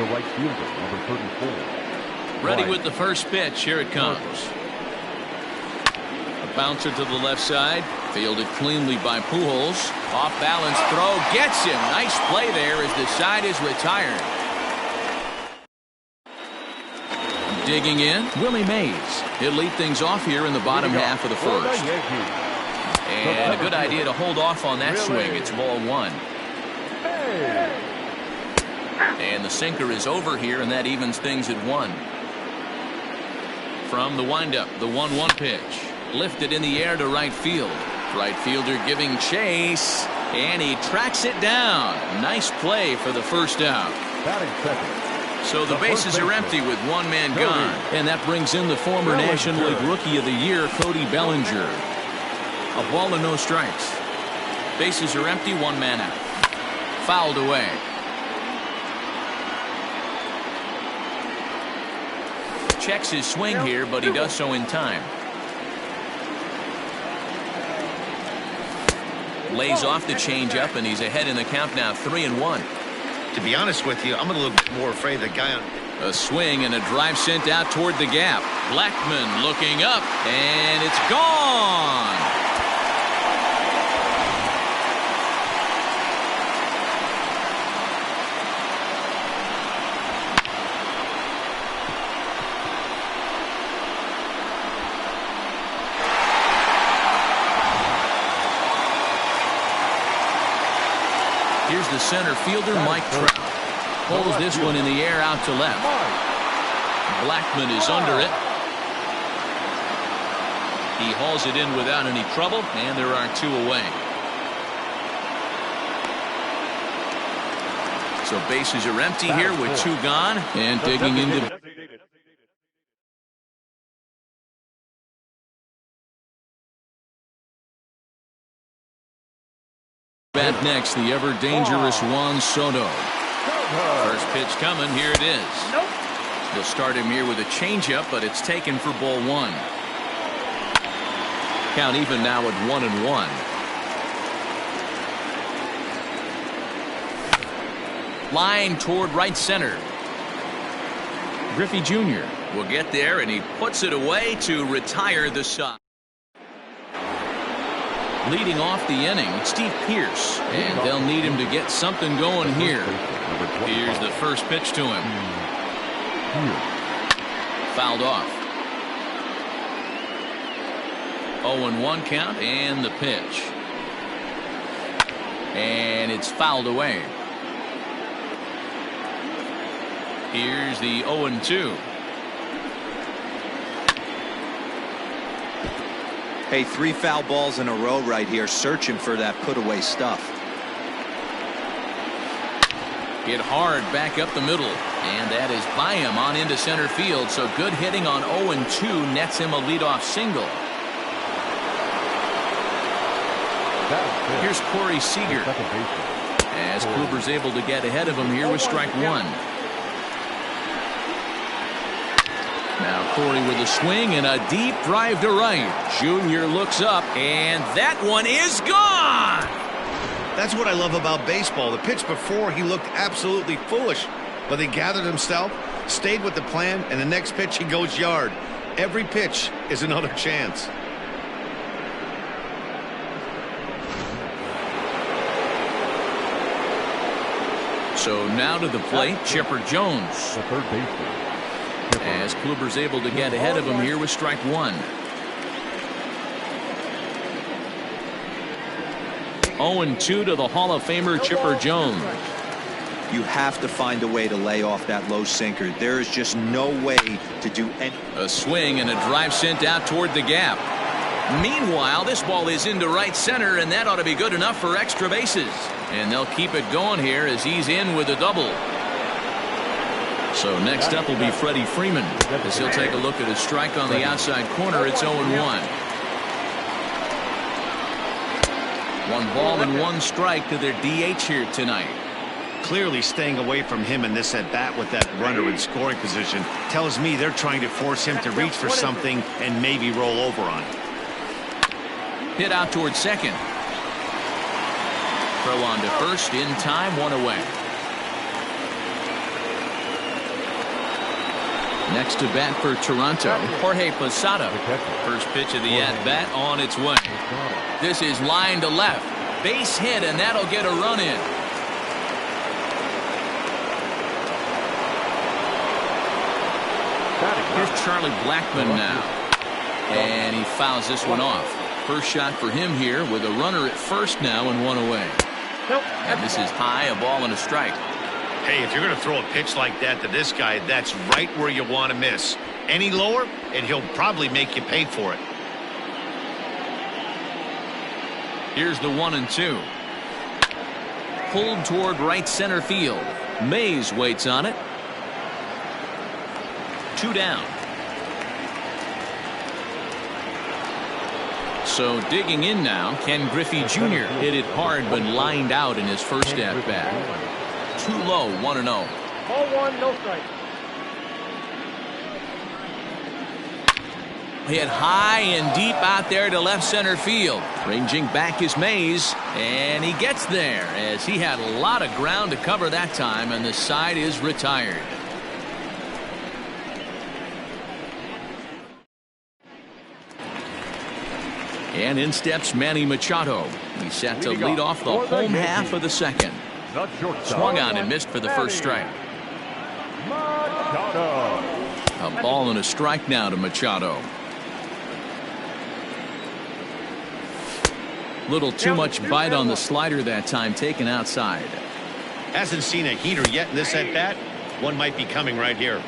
the right fielder, number 34. Ready with the first pitch. Here it comes. A bouncer to the left side. Fielded cleanly by Pujols. Off balance throw. Gets him. Nice play there as the side is retired. Digging in, Willie Mays. He'll lead things off here in the bottom half of the first. And a good idea to hold off on that swing. It's ball one. And the sinker is over here, and that evens things at one. From the windup, the 1-1 pitch. Lifted in the air to right field. Right fielder giving chase, and he tracks it down. Nice play for the first out. Batting second. So the bases are empty with one man gone. And that brings in the former National League Rookie of the Year, Cody Bellinger. A ball and no strikes. Bases are empty, one man out. Fouled away. Checks his swing here, but he does so in time. Lays off the changeup, and he's ahead in the count now, 3-1. To be honest with you, I'm a little bit more afraid of the guy on. A swing and a drive sent out toward the gap. Blackman looking up, and it's gone. Here's the center fielder, Mike Trout. Pulls this one in the air out to left. Blackman is under it. He hauls it in without any trouble, and there are two away. So bases are empty here with two gone, and digging into. Back next, the ever dangerous Juan Soto. First pitch coming. Here it is. They'll start him here with a changeup, but it's taken for ball one. Count even now at 1-1. Line toward right center. Griffey Jr. will get there, and he puts it away to retire the side. Leading off the inning, Steve Pearce, and they'll need him to get something going here. Here's the first pitch to him. Fouled off. 0-1 count, and the pitch. And it's fouled away. Here's the 0-2. Hey, 3 foul balls in a row right here, searching for that put-away stuff. Hit hard back up the middle, and that is by him on into center field. So good hitting on 0-2 nets him a leadoff single. Here's Corey Seager, as Kluber's able to get ahead of him here with strike one. Now Corey with a swing and a deep drive to right. Junior looks up, and that one is gone. That's what I love about baseball. The pitch before, he looked absolutely foolish, but he gathered himself, stayed with the plan, and the next pitch he goes yard. Every pitch is another chance. So now to the plate, Chipper Jones. The third baseman. As Kluber's able to get ahead of him here with strike one. 0-2 to the Hall of Famer Chipper Jones. You have to find a way to lay off that low sinker. There is just no way to do any. A swing and a drive sent out toward the gap. Meanwhile, this ball is into right center, and that ought to be good enough for extra bases. And they'll keep it going here as he's in with a double. So next up will be Freddie Freeman, as he'll take a look at his strike on the outside corner. It's 0-1. 1 ball and 1 strike to their DH here tonight. Clearly staying away from him in this at-bat with that runner in scoring position tells me they're trying to force him to reach for something and maybe roll over on it. Hit out towards second. Throw on to first in time, 1 away. Next to bat for Toronto, Jorge Posada. First pitch of the at-bat on its way. This is line to left. Base hit, and that'll get a run in. Here's Charlie Blackmon now. And he fouls this one off. First shot for him here with a runner at first now and one away. And this is high, a ball and a strike. Hey, if you're going to throw a pitch like that to this guy, that's right where you want to miss. Any lower, and he'll probably make you pay for it. Here's the 1-2. Pulled toward right center field. Mays waits on it. 2 down. So digging in now, Ken Griffey Jr. hit it hard but lined out in his first at-bat. Too low, 1-0. Ball 1, no strike. Hit high and deep out there to left center field. Ranging back is Mays, and he gets there as he had a lot of ground to cover that time, and the side is retired. And in steps Manny Machado. He's set to lead off the home half of the second. Swung on and missed for the first strike. A ball and a strike now to Machado. Little too much bite on the slider that time, taken outside. Hasn't seen a heater yet in this at-bat. One might be coming right here.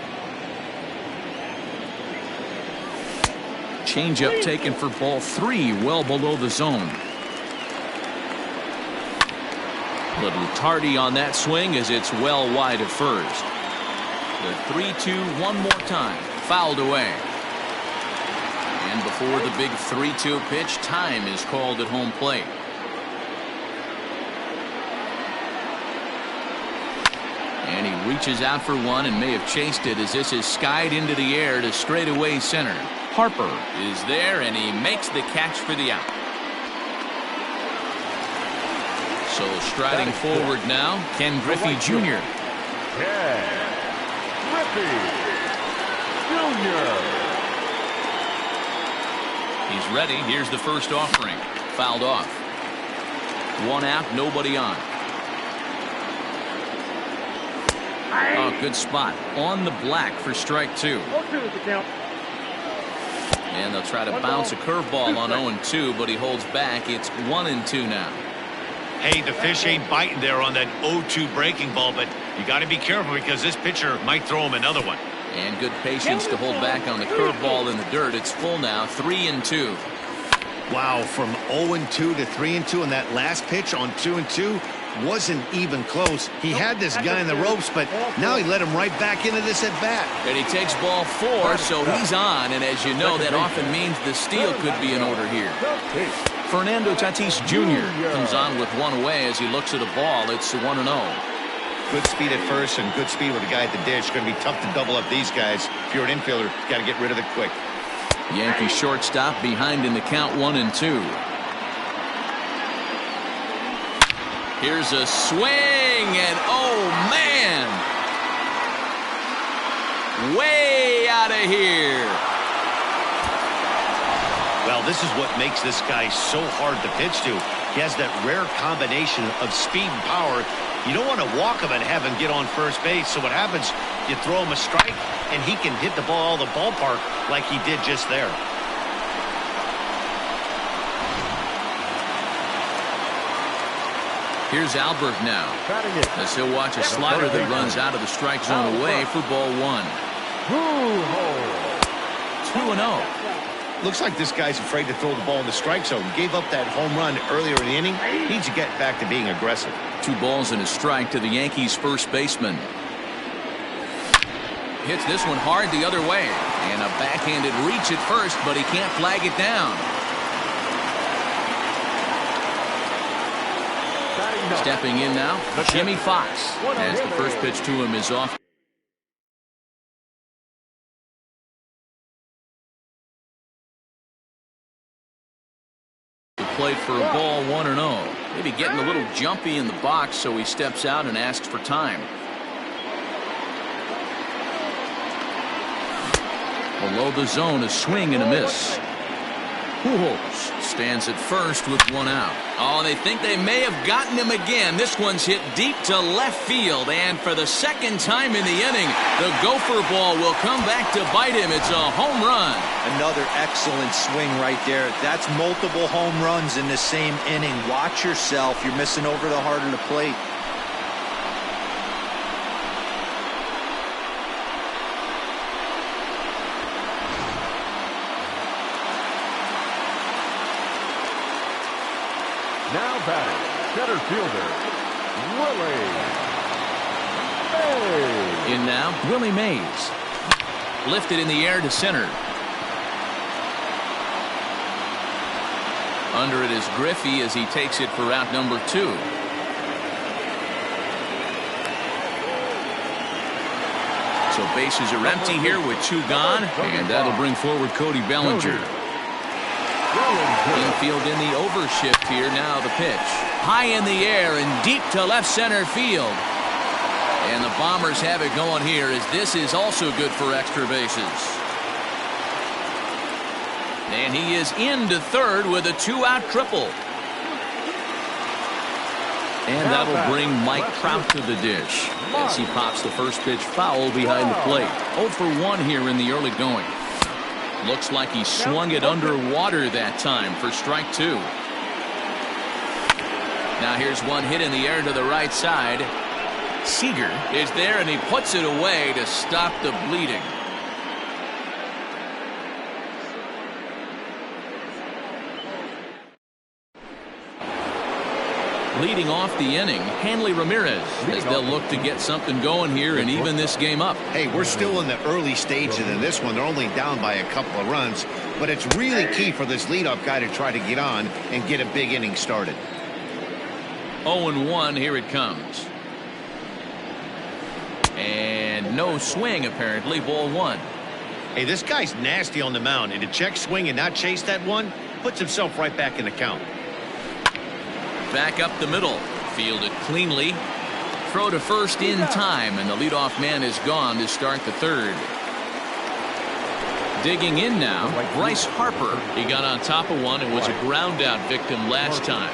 Changeup taken for ball 3, well below the zone. Little tardy on that swing as it's well wide of first. The 3-2 one more time. Fouled away. And before the big 3-2 pitch, time is called at home plate. And he reaches out for one and may have chased it as this is skied into the air to straightaway center. Harper is there, and he makes the catch for the out. So striding forward now, Ken Griffey Jr. Ken Griffey Jr. He's ready. Here's the first offering. Fouled off. 1 out, nobody on. Oh, good spot. On the black for strike 2. 0-2 is the count. And they'll try to bounce a curveball on 0-2, but he holds back. It's 1-2 now. Hey, the fish ain't biting there on that 0-2 breaking ball, but you got to be careful because this pitcher might throw him another one. And good patience to hold back on the curveball in the dirt. It's full now, 3-2. Wow, from 0-2 to 3-2 on that last pitch on 2-2 wasn't even close. He had this guy in the ropes, but now he let him right back into this at bat. And he takes ball 4, so he's on. And as you know, that often means the steal could be in order here. Fernando Tatis Jr. comes on with one away as he looks at a ball. It's 1-0. Good speed at first and good speed with the guy at the dish. Going to be tough to double up these guys. If you're an infielder, got to get rid of it quick. Yankee shortstop behind in the count, 1-2. Here's a swing, and oh man, way out of here. Well, this is what makes this guy so hard to pitch to. He has that rare combination of speed and power. You don't want to walk him and have him get on first base. So what happens, you throw him a strike, and he can hit the ball the ballpark like he did just there. Here's Albert now, as he'll watch a slider that runs out of the strike zone away for ball 1. 2-0. Looks like this guy's afraid to throw the ball in the strike zone. Gave up that home run earlier in the inning. Needs to get back to being aggressive. 2 balls and a strike to the Yankees' first baseman. Hits this one hard the other way. And a backhanded reach at first, but he can't flag it down. Stepping in now, Jimmy Fox, as the first pitch to him is off. Played for a ball, 1-0. Maybe getting a little jumpy in the box, so he steps out and asks for time. Below the zone, a swing and a miss. Pujols stands at first with one out. Oh, they think they may have gotten him again. This one's hit deep to left field, and for the second time in the inning, the gopher ball will come back to bite him. It's a home run. Another excellent swing right there. That's multiple home runs in the same inning. Watch yourself. You're missing over the heart of the plate. Now batting, center fielder, Willie Mays. In now, Willie Mays. Lifted in the air to center. Under it is Griffey as he takes it for out number 2. So bases are empty here with 2 gone, and that'll bring forward Cody Bellinger. Infield in the overshift here. Now the pitch. High in the air and deep to left center field. And the Bombers have it going here as this is also good for extra bases. And he is into third with a 2-out triple. And that'll bring Mike Trout to the dish as he pops the first pitch foul behind the plate. 0 for 1 here in the early going. Looks like he swung it underwater that time for strike 2. Now here's one hit in the air to the right side. Seager is there and he puts it away to stop the bleeding. Leading off the inning, Hanley Ramirez, as they'll look to get something going here and even this game up. Hey, we're still in the early stages of this one. They're only down by a couple of runs, but it's really key for this leadoff guy to try to get on and get a big inning started. 0-1, here it comes. And no swing, apparently, ball 1. Hey, this guy's nasty on the mound, and to check swing and not chase that one puts himself right back in the count. Back up the middle, fielded cleanly. Throw to first in time, and the leadoff man is gone to start the third. Digging in now, Bryce Harper. He got on top of one and was a ground out victim last time.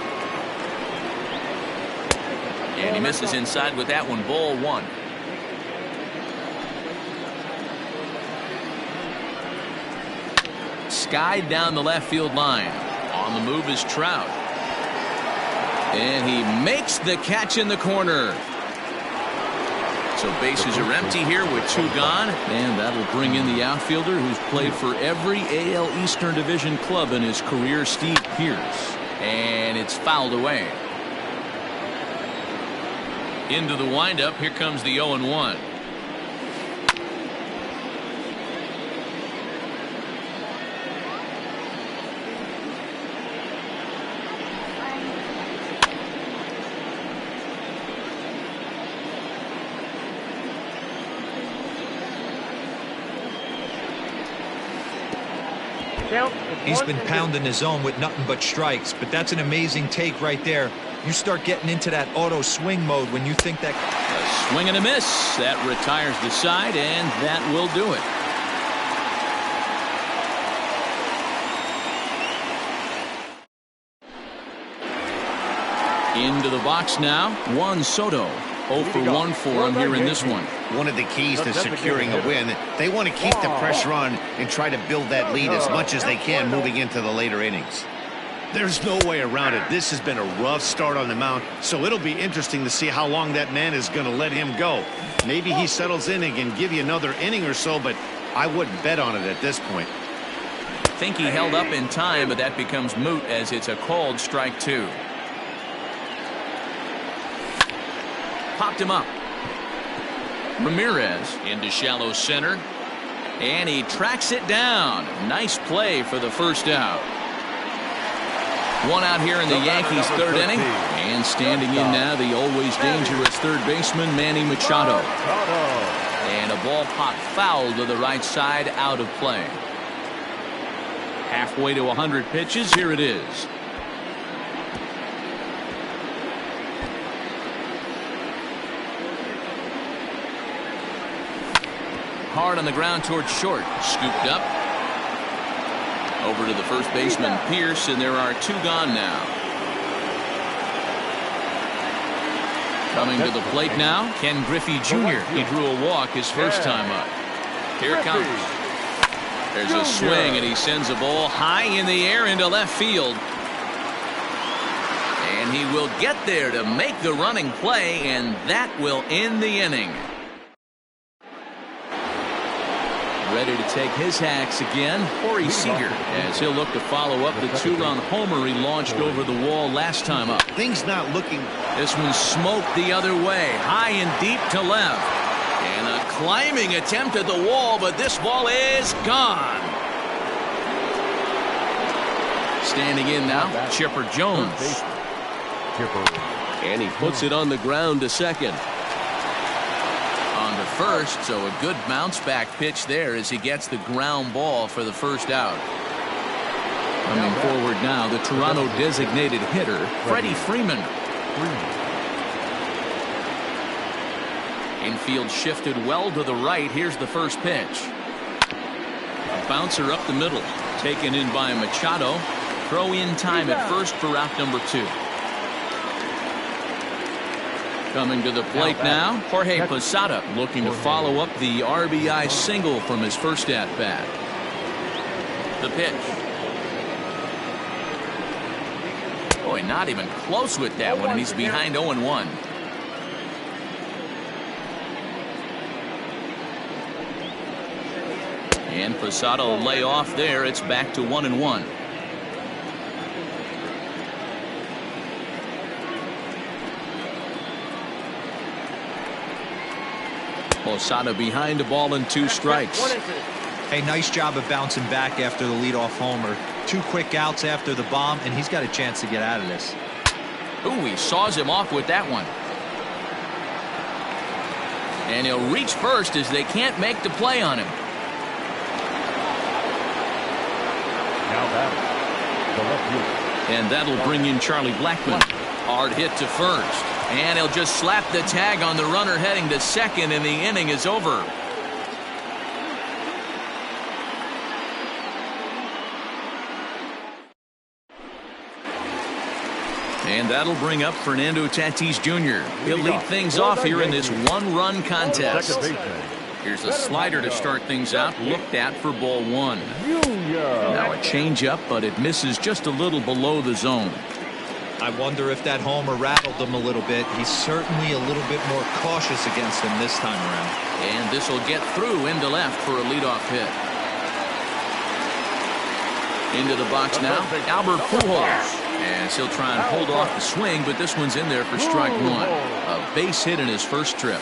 And he misses inside with that one, ball 1. Skied down the left field line. On the move is Trout. And he makes the catch in the corner. So bases are empty here with 2 gone. And that'll bring in the outfielder who's played for every AL Eastern Division club in his career, Steve Pearce. And it's fouled away. Into the windup, here comes the 0-1. He's been pounding his zone with nothing but strikes, but that's an amazing take right there. You start getting into that auto swing mode when you think that. A swing and a miss. That retires the side, and that will do it. Into the box now, Juan Soto. 0 for 1 for him here in this one. One of the keys to securing a win, they want to keep the pressure on and try to build that lead as much as they can moving into the later innings. There's no way around it. This has been a rough start on the mound, so it'll be interesting to see how long that man is going to let him go. Maybe he settles in and can give you another inning or so, but I wouldn't bet on it at this point. I think he held up in time, but that becomes moot as it's a called strike 2. Popped him up. Ramirez into shallow center, and he tracks it down. Nice play for the first out. 1 out here in the Yankees' 3rd inning, and standing in now the always dangerous third baseman Manny Machado. And a ball popped foul to the right side, out of play. Halfway to 100 pitches, here it is. Hard on the ground towards short. Scooped up. Over to the first baseman, Pierce, and there are 2 gone now. Coming to the plate now, Ken Griffey Jr. He drew a walk his first time up. Here it comes. There's a swing, and he sends a ball high in the air into left field. And he will get there to make the running play, and that will end the inning. Ready to take his hacks again, Corey Seager, as he'll look to follow up the 2-run homer he launched over the wall last time up. Things not looking. This one smoked the other way, high and deep to left. And a climbing attempt at the wall, but this ball is gone. Standing in now, Chipper Jones. And he puts it on the ground to second. On to first, so a good bounce back pitch there as he gets the ground ball for the first out. Coming forward now, the Toronto designated hitter, Freddie Freeman. Infield shifted well to the right. Here's the first pitch. A bouncer up the middle, taken in by Machado. Throw in time at first for out number 2. Coming to the plate now, Jorge Posada looking to follow up the RBI single from his first at-bat. The pitch. Boy, not even close with that one, and he's behind 0-1. And Posada will lay off there. It's back to 1-1. Posada behind a ball and 2 strikes. Hey, nice job of bouncing back after the leadoff homer. 2 quick outs after the bomb, and he's got a chance to get out of this. Ooh, he saws him off with that one. And he'll reach first as they can't make the play on him. Now batting, the left fielder. And that'll bring in Charlie Blackmon. Hard hit to first. And he'll just slap the tag on the runner heading to second, and the inning is over. And that'll bring up Fernando Tatis Jr. He'll lead things off here in this 1-run contest. Here's a slider to start things out, looked at for ball 1. Now a changeup, but it misses just a little below the zone. I wonder if that homer rattled him a little bit. He's certainly a little bit more cautious against him this time around. And this will get through into left for a leadoff hit. Into the box now, Albert Pujols. As he'll try and hold off the swing, but this one's in there for strike 1. A base hit in his first trip.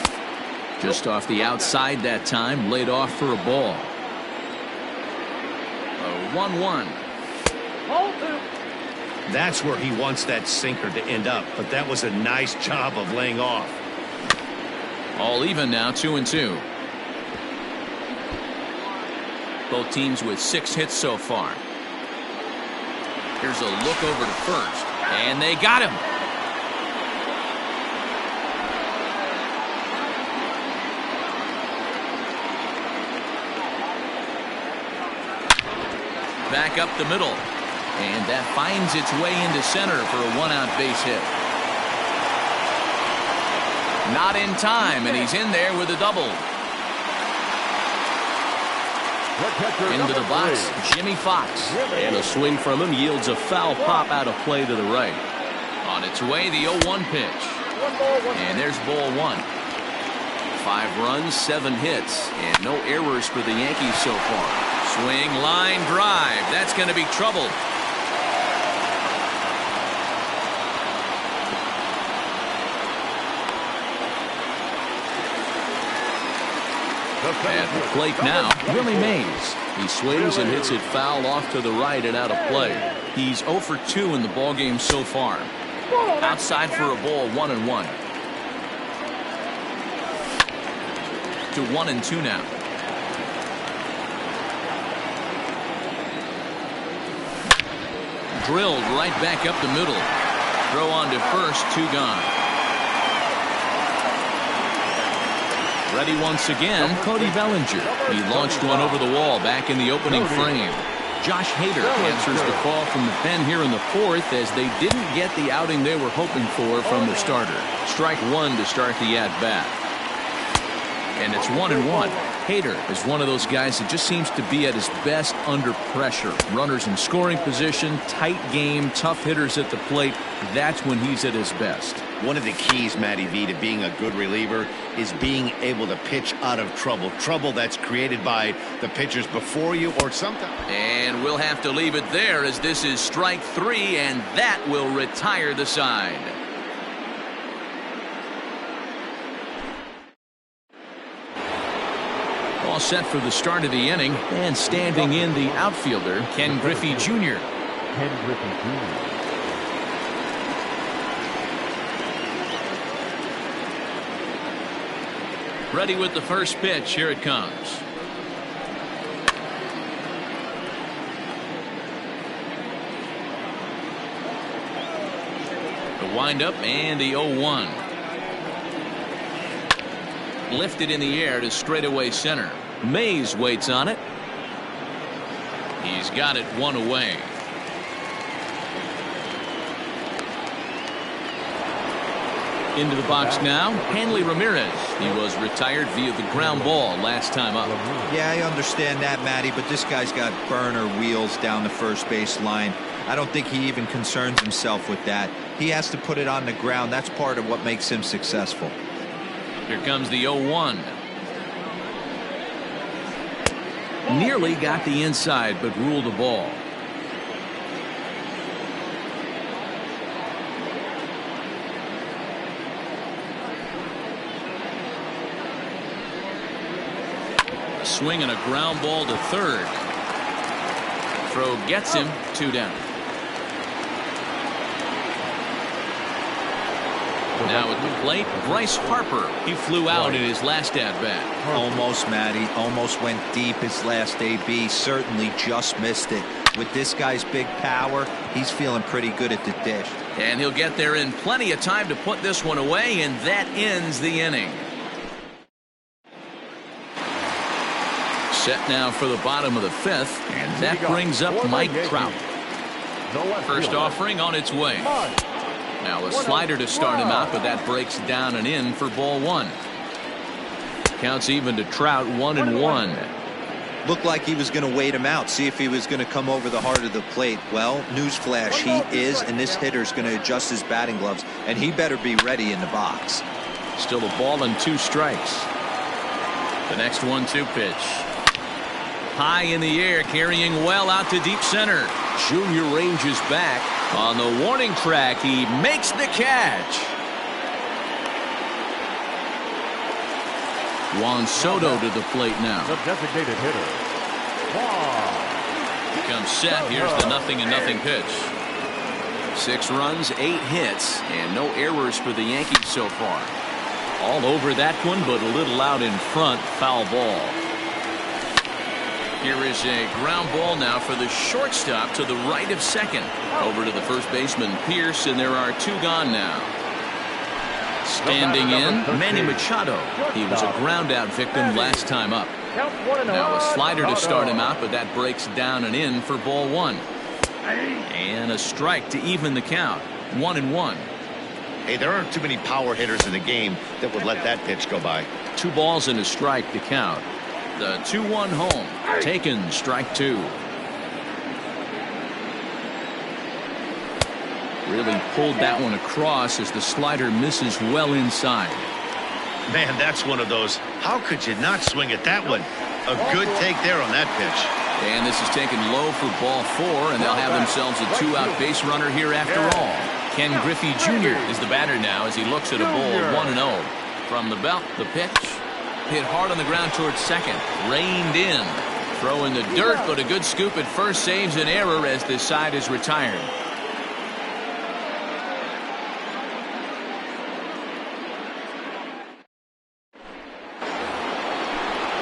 Just off the outside that time, laid off for a ball. A 1-1. That's where he wants that sinker to end up, but that was a nice job of laying off. All even now, 2-2. Both teams with 6 hits so far. Here's a look over to first, and they got him. Back up the middle. And that finds its way into center for a 1-out base hit. Not in time, and he's in there with a double. Into the box, Jimmy Fox. And a swing from him yields a foul pop out of play to the right. On its way, the 0-1 pitch. And there's ball 1. 5 runs, 7 hits, and no errors for the Yankees so far. Swing, line, drive. That's going to be trouble. At the plate now, Willie Mays. He swings and hits it foul off to the right and out of play. He's 0 for 2 in the ballgame so far. Outside for a ball, 1-1. To 1-2 now. Drilled right back up the middle. Throw on to first, 2 gone. Ready once again, Cody Bellinger. He launched one over the wall back in the opening frame. Josh Hader answers the call from the pen here in the fourth as they didn't get the outing they were hoping for from the starter. Strike one to start the at-bat. And it's 1-1. Hader is one of those guys that just seems to be at his best under pressure. Runners in scoring position, tight game, tough hitters at the plate. That's when he's at his best. One of the keys, Matty V, to being a good reliever is being able to pitch out of trouble. Trouble that's created by the pitchers before you or sometimes. And we'll have to leave it there as this is strike three, and that will retire the side. All set for the start of the inning, and standing in the outfielder, Ken Griffey Jr. Ken Griffey Jr. Ready with the first pitch. Here it comes. The windup and the 0-1. Lifted in the air to straightaway center. Mays waits on it. He's got it one away. Into the box now, Hanley Ramirez. He was retired via the ground ball last time up. Yeah, I understand that, Matty, but this guy's got burner wheels down the first base line. I don't think he even concerns himself with that. He has to put it on the ground. That's part of what makes him successful. Here comes the 0-1. Nearly got the inside, but ruled the ball. Swing and a ground ball to third. Throw gets him, 2 down. Now at the plate, Bryce Harper. He flew out in his last at-bat. Almost, Matty. Almost went deep his last AB. Certainly just missed it. With this guy's big power, he's feeling pretty good at the dish. And he'll get there in plenty of time to put this one away, and that ends the inning. Set now for the bottom of the fifth, and that brings up Mike Trout. First offering on its way. Now a slider to start him out, but that breaks down and in for ball one. Counts even to Trout, 1-1. Looked like he was going to wait him out, see if he was going to come over the heart of the plate. Well, newsflash, he is, and this hitter's going to adjust his batting gloves, and he better be ready in the box. Still a ball and 2 strikes. The next 1-2 pitch. High in the air, carrying well out to deep center. Junior ranges back. On the warning track, he makes the catch. Juan Soto to the plate now. The designated hitter. Comes set. Here's the 0-0 pitch. 6 runs, 8 hits, and no errors for the Yankees so far. All over that one, but a little out in front. Foul ball. Here is a ground ball now for the shortstop to the right of second. Over to the first baseman, Pierce, and there are 2 gone now. Standing in, Manny Machado. He was a ground out victim last time up. Now a slider to start him out, but that breaks down and in for ball 1. And a strike to even the count. 1-1. Hey, there aren't too many power hitters in the game that would let that pitch go by. 2 balls and a strike to count. The 2-1 home. Taken, strike 2. Really pulled that one across as the slider misses well inside. Man, that's one of those. How could you not swing at that one? A good take there on that pitch. And this is taken low for ball 4, and they'll have themselves a 2-out base runner here after all. Ken Griffey Jr. is the batter now as he looks at a ball 1-0. From the belt, the pitch. Hit hard on the ground towards second. Reined in. Throw in the dirt, but a good scoop at first saves an error as this side is retired.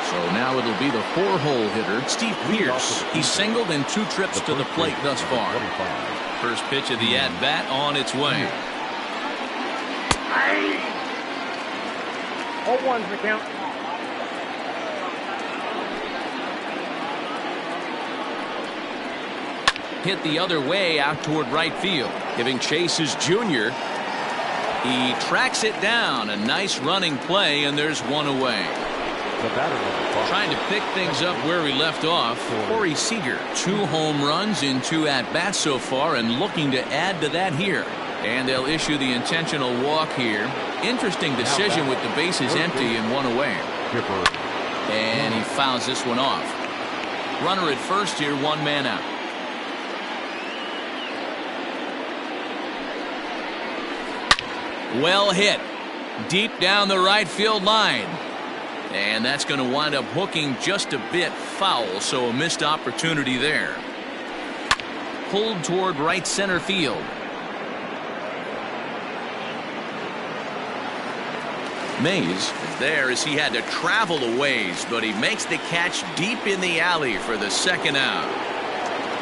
So now it'll be the 4-hole hitter, Steve Pierce. He's singled in 2 trips to the plate thus far. First pitch of the at-bat on its way. 0-1's the count. hit the other way out toward right field. Giving chase is Junior. He tracks it down. A nice running play, and there's one away. The batter was Trying to pick things up where we left off, Corey Seager. 2 home runs in 2 at-bats so far, and looking to add to that here. And they'll issue the intentional walk here. Interesting decision with the bases empty and 1 away. And he fouls this one off. Runner at first here, 1 man out. Well hit. Deep down the right field line. And that's going to wind up hooking just a bit foul, so a missed opportunity there. Pulled toward right center field. Mays is there as he had to travel a ways, but he makes the catch deep in the alley for the 2nd out.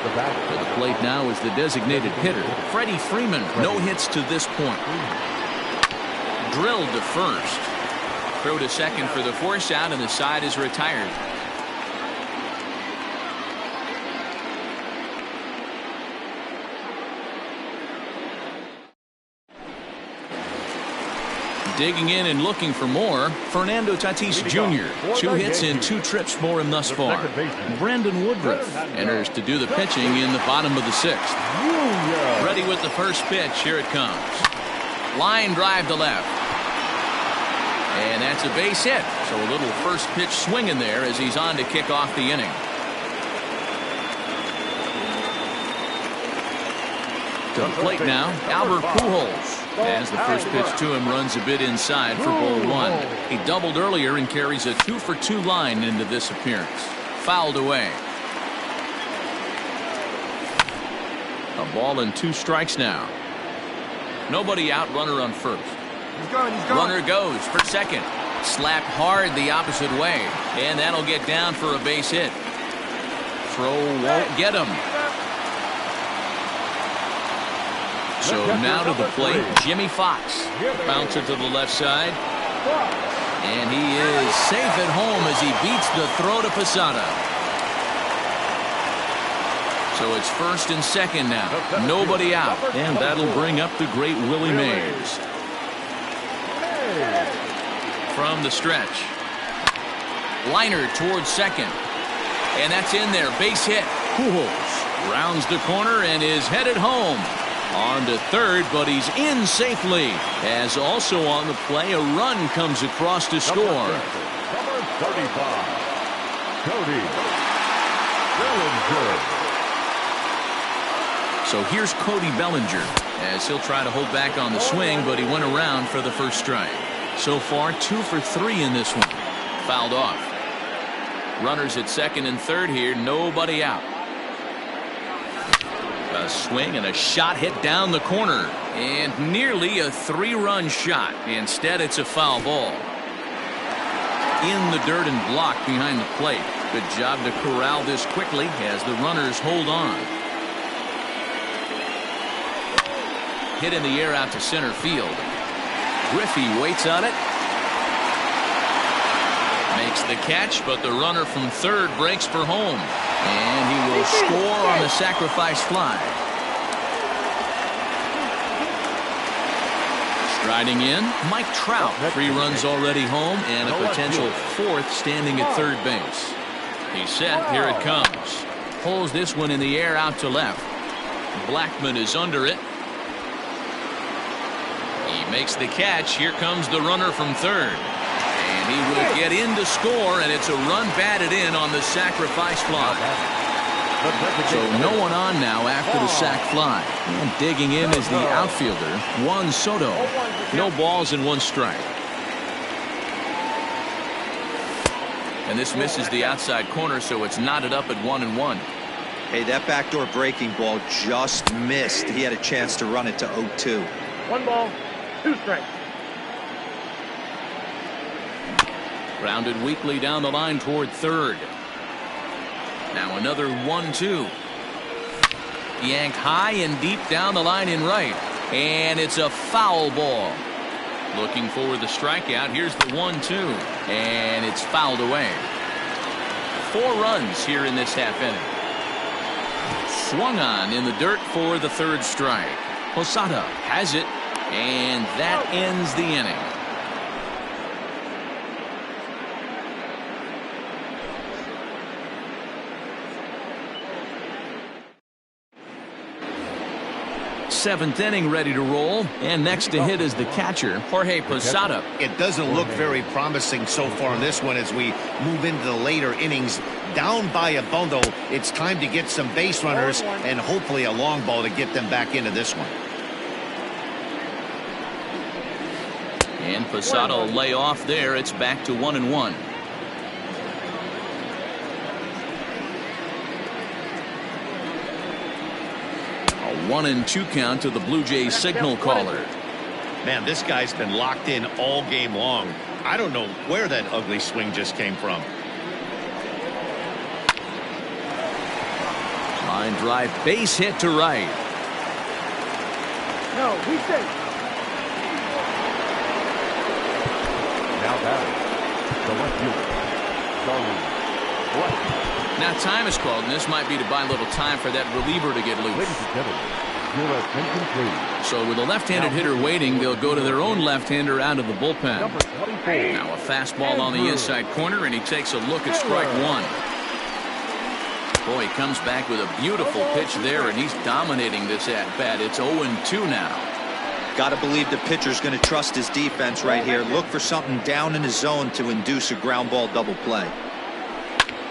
To the plate now is the designated hitter, Freddie Freeman. No hits to this point. Drilled to first. Throw to second for the force out, and the side is retired. Digging in and looking for more, Fernando Tatis Jr. 2 hits and 2 trips for him thus far. Brandon Woodruff enters to do the pitching in the bottom of the 6th. Ready with the first pitch. Here it comes. Line drive to left. And that's a base hit. So a little first pitch swing in there as he's on to kick off the inning. To the plate now, Albert Pujols. As the first pitch to him runs a bit inside for ball 1. He doubled earlier and carries a 2-for-2 line into this appearance. Fouled away. A ball and 2 strikes now. Nobody out, runner on first. He's going. Runner goes for second. Slapped hard the opposite way. And that'll get down for a base hit. Throw won't get him. So now to the plate, Jimmy Fox. Bouncer to the left side. And he is safe at home as he beats the throw to Posada. So it's first and second now. Nobody out. And that'll bring up the great Willie Mays. From the stretch. Liner towards second. And that's in there. Base hit. Pujols rounds the corner and is headed home. On to third, but he's in safely. As also on the play, a run comes across to score. Number 35, Cody Bellinger. So here's Cody Bellinger as he'll try to hold back on the swing, but he went around for the first strike. So far 2 for 3 in this one. Fouled off. Runners at second and third here. Nobody out. A swing and a shot hit down the corner, and nearly a 3-run shot. Instead, it's a foul ball. In the dirt and blocked behind the plate. Good job to corral this quickly as the runners hold on. Hit in the air out to center field. Griffey waits on it. Makes the catch, but the runner from third breaks for home. And he will score on the sacrifice fly. Striding in, Mike Trout. 3 runs already home and a potential 4th standing at third base. He's set. Here it comes. Pulls this one in the air out to left. Blackman is under it. He makes the catch. Here comes the runner from third. And he will get in to score, and it's a run batted in on the sacrifice fly. So no one on now after the sac fly. And digging in is the outfielder, Juan Soto. No balls and 1 strike. And this misses the outside corner, so it's knotted up at 1-1. Hey, that backdoor breaking ball just missed. He had a chance to run it to 0-2. 1 ball, 2 strikes. Grounded weakly down the line toward third. Now another 1-2. Yanked high and deep down the line in right. And it's a foul ball. Looking for the strikeout. Here's the 1-2. And it's fouled away. 4 runs here in this half inning. Swung on in the dirt for the third strike. Posada has it, and that ends the inning. Seventh inning ready to roll, and next to hit is the catcher, Jorge Posada. It doesn't look very promising so far in this one as we move into the later innings. Down by a bundle, it's time to get some base runners and hopefully a long ball to get them back into this one. And Posada will lay off there. It's back to 1-1. A 1-2 count to the Blue Jays signal caller. Man, this guy's been locked in all game long. I don't know where that ugly swing just came from. Line drive, base hit to right. No, he's safe. Now batting, the left fielder, Charlie Black. Now time is called, and this might be to buy a little time for that reliever to get loose. Ladies and gentlemen, your attention please. So with a left-handed hitter waiting, they'll go to their own left-hander out of the bullpen. Number 24. Now a fastball on the inside corner, and he takes a look at strike one. Boy, he comes back with a beautiful pitch there, and he's dominating this at-bat. It's 0-2 now. Got to believe the pitcher's going to trust his defense right here. Look for something down in his zone to induce a ground ball double play.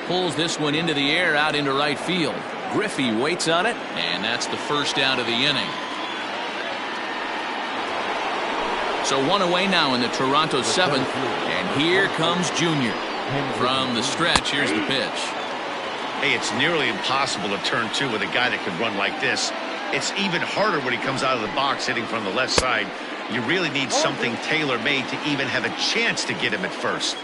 Pulls this one into the air out into right field. Griffey waits on it, and that's the first out of the inning. So one away now in the Toronto seventh, and here comes Junior. From the stretch, here's the pitch. Hey, it's nearly impossible to turn two with a guy that can run like this. It's even harder when he comes out of the box hitting from the left side. You really need something tailor-made to even have a chance to get him at first.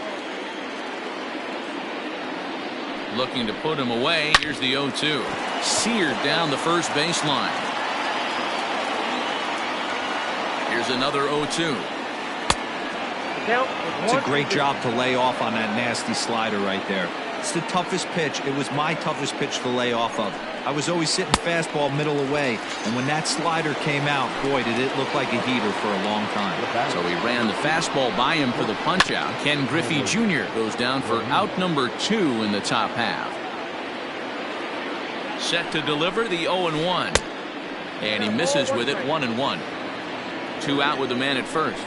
Looking to put him away. Here's the 0-2. Seared down the first baseline. Here's another 0-2. It's a great job to lay off on that nasty slider right there. It's the toughest pitch. It was my toughest pitch to lay off of. I was always sitting fastball middle away, and when that slider came out, boy, did it look like a heater for a long time. So he ran the fastball by him for the punch-out. Ken Griffey Jr. goes down for out number 2 in the top half. Set to deliver the 0-1. And he misses with it, 1-1. 2 out with the man at first.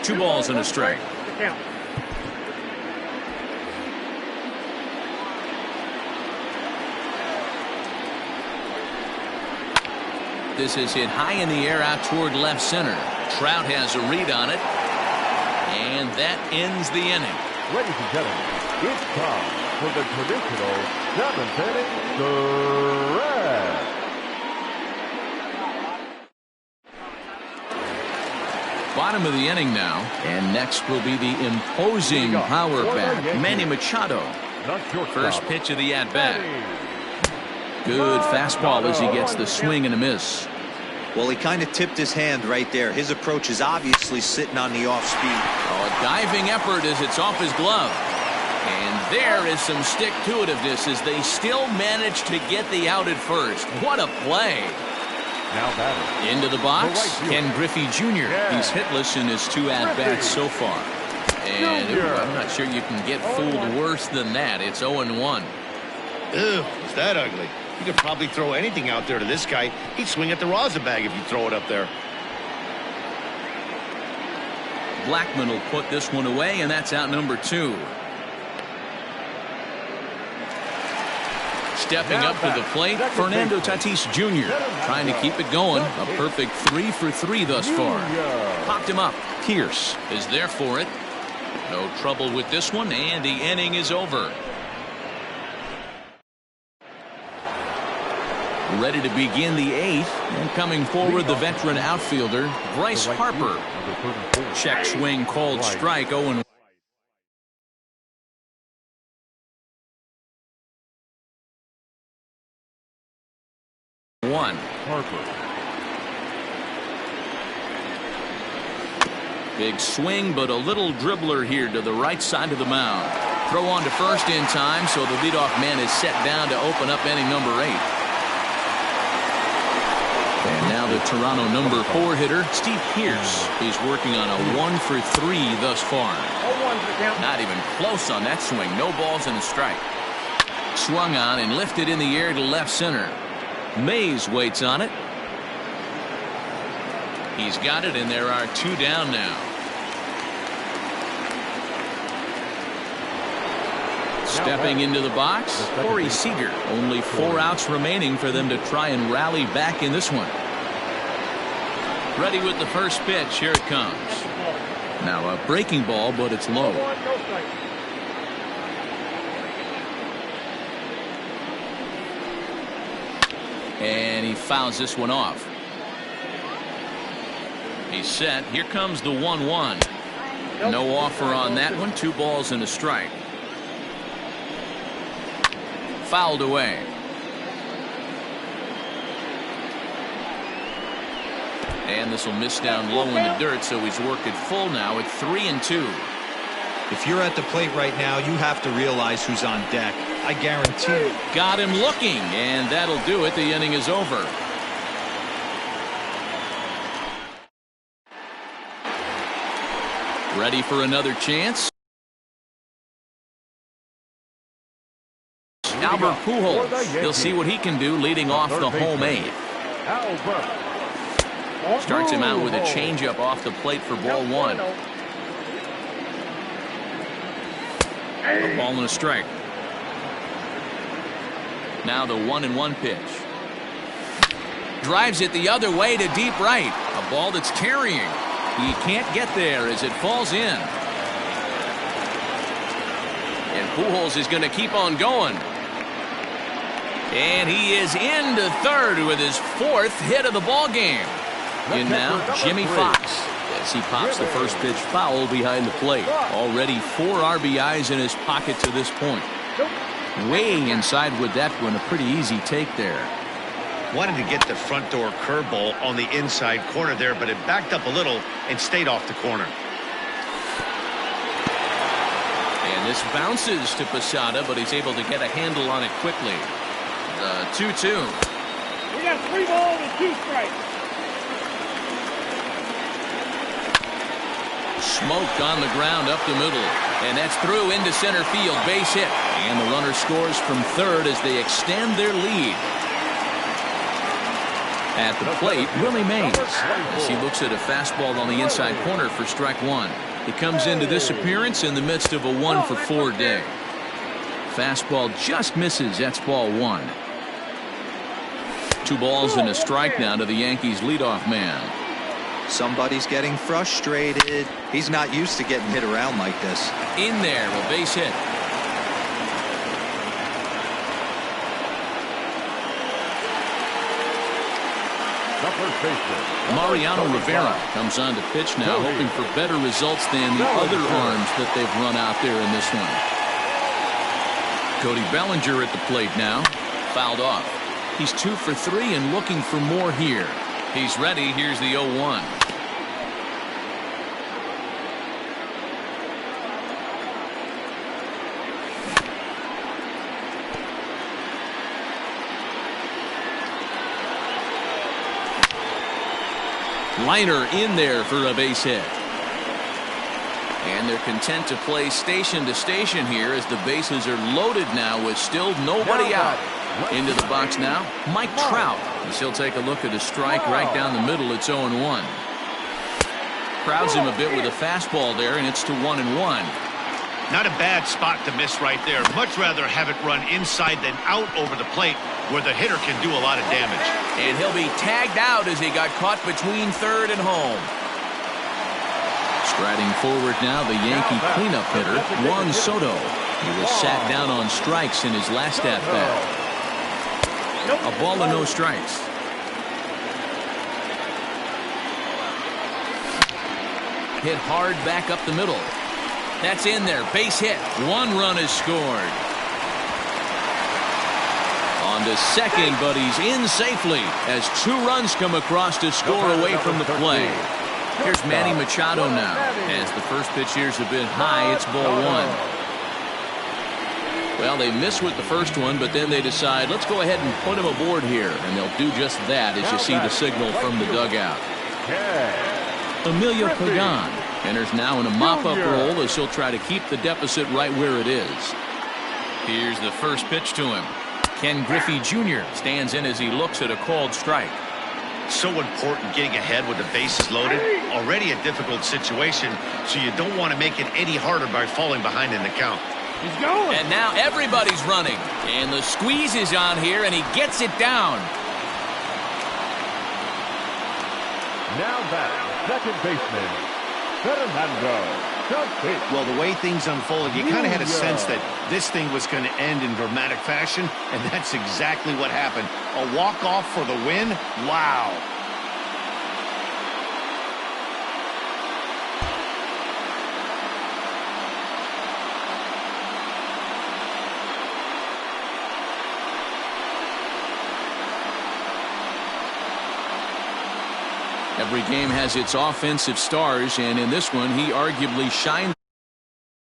2 balls and a strike. This is hit high in the air out toward left center. Trout has a read on it. And that ends the inning. Ladies and gentlemen, it's time for the traditional 7th inning stretch. Bottom of the inning now. And next will be the imposing power bat, Manny Machado. First pitch of the at-bat. Good fastball as he gets the swing and a miss. Well, he kind of tipped his hand right there. His approach is obviously sitting on the off speed. Oh, a diving effort as it's off his glove. And there is some stick-to-itiveness as they still manage to get the out at first. What a play. Now batting. Into the box, Ken Griffey Jr. He's hitless in his 2 at-bats so far. And I'm not sure you can get fooled worse than that. It's 0-1. Ew, is that ugly? You could probably throw anything out there to this guy. He'd swing at the rosin bag if you throw it up there. Blackman will put this one away, and that's out number 2. Stepping up to the plate, Fernando Tatis Jr. trying to keep it going. A perfect 3 for 3 thus far. Popped him up. Pierce is there for it. No trouble with this one, and the inning is over. Ready to begin the 8th, and coming forward the veteran outfielder Bryce Harper. Check swing called strike. 0-1. Harper. Big swing, but a little dribbler here to the right side of the mound. Throw on to first in time, so the leadoff man is set down to open up inning number 8. And now the Toronto number 4 hitter, Steve Pearce. He's working on a 1 for 3 thus far. Not even close on that swing. No balls and a strike. Swung on and lifted in the air to left center. Mays waits on it. He's got it, and there are 2 down now. Stepping into the box, Corey Seager. Only 4 outs remaining for them to try and rally back in this one. Ready with the first pitch. Here it comes. Now a breaking ball, but it's low. And he fouls this one off. He's set. Here comes the 1-1. No offer on that one. 2 balls and a strike. Fouled away. And this will miss down low in the dirt, so he's working full now at 3-2. If you're at the plate right now, you have to realize who's on deck. I guarantee. Got him looking, and that'll do it. The inning is over. Ready for another chance? Albert Pujols. He'll see what he can do leading off the home 8th. Starts him out with a changeup off the plate for ball 1. A ball and a strike. Now the 1-1 pitch. Drives it the other way to deep right. A ball that's carrying. He can't get there as it falls in. And Pujols is going to keep on going. And he is into third with his 4th hit of the ball game. In now, Jimmy Fox, as he pops the first pitch foul behind the plate. Already 4 RBIs in his pocket to this point. Way inside with that one, a pretty easy take there. Wanted to get the front door curveball on the inside corner there, but it backed up a little and stayed off the corner. And this bounces to Posada, but he's able to get a handle on it quickly. 2-2. We got 3 balls and 2 strikes. Smoked on the ground up the middle, and that's through into center field. Base hit, and the runner scores from third as they extend their lead. At the plate, Willie Mays, as he looks at a fastball on the inside corner for strike 1. He comes into this appearance in the midst of a 1 for 4 day. Fastball just misses. That's ball 1. 2 balls and a strike now to the Yankees leadoff man. Somebody's getting frustrated. He's not used to getting hit around like this. In there, a base hit. Mariano Rivera comes on to pitch now, hoping for better results than the other arms that they've run out there in this one. Cody Bellinger at the plate now. Fouled off. He's 2 for 3 and looking for more here. He's ready. Here's the 0-1. Liner in there for a base hit. And they're content to play station to station here as the bases are loaded now with still nobody out. Into the box now, Mike Trout. As he'll take a look at a strike right down the middle. It's 0-1. Crowds him a bit with a fastball there, and it's to 1-1. Not a bad spot to miss right there. Much rather have it run inside than out over the plate where the hitter can do a lot of damage. And he'll be tagged out as he got caught between third and home. Striding forward now, the Yankee cleanup hitter, Juan Soto. He was sat down on strikes in his last at-bat. A ball and no strikes. Hit hard back up the middle. That's in there. Base hit. 1 run is scored. On to second, but he's in safely as 2 runs come across to score away from the play. Here's Manny Machado now. As the first pitch here's a bit high, it's ball 1. Well, they miss with the first one, but then they decide, let's go ahead and put him aboard here. And they'll do just that as you see the signal from the dugout. Emilio Pagan enters now in a mop-up role as he'll try to keep the deficit right where it is. Here's the first pitch to him. Ken Griffey Jr. stands in as he looks at a called strike. So important getting ahead with the bases loaded. Already a difficult situation, so you don't want to make it any harder by falling behind in the count. He's going. And now everybody's running. And the squeeze is on here, and he gets it down. Now batting, second baseman, Fernando. Well, the way things unfolded, you kind of had a sense that this thing was going to end in dramatic fashion, and that's exactly what happened. A walk-off for the win? Wow. Every game has its offensive stars, and in this one, he arguably shined.